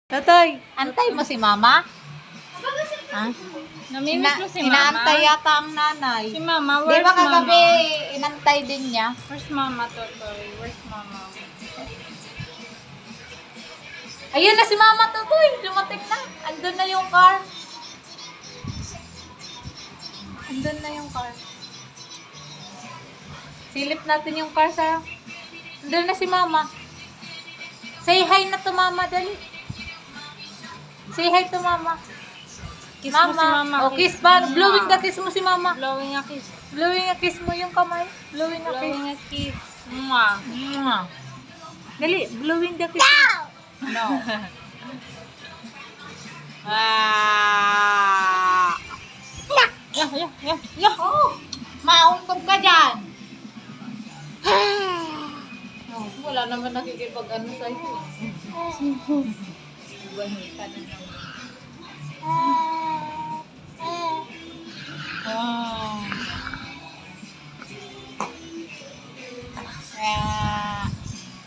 Totoy, antay mo si mama? Ha? Namimiss mo si mama? Inaantay yata ang nanay. Si mama, Di where's ba kagabi mama? inantay din niya? Where's mama, Totoy? Where's mama? Ayun na si mama, Totoy. Dumating na. Andun na yung car. Andun na yung car. Silip natin yung car sa... Andun na si mama. Say hi na to mama, dali. Say hi to mama. Kiss mo si mama. Oh, kiss ba? Blowing the kiss mo si mama. Blowing a kiss. Blowing a kiss mo yung kamay. Blowing a kiss. Blowing a kiss. Mwah. Mwah. Dali, blowing the kiss. No. Ah! Yeah. Oh, maungkog ka dyan. Oh, wala naman nakikipag-ano sa'yo. Ibahin ka na naman. Wow. Ah.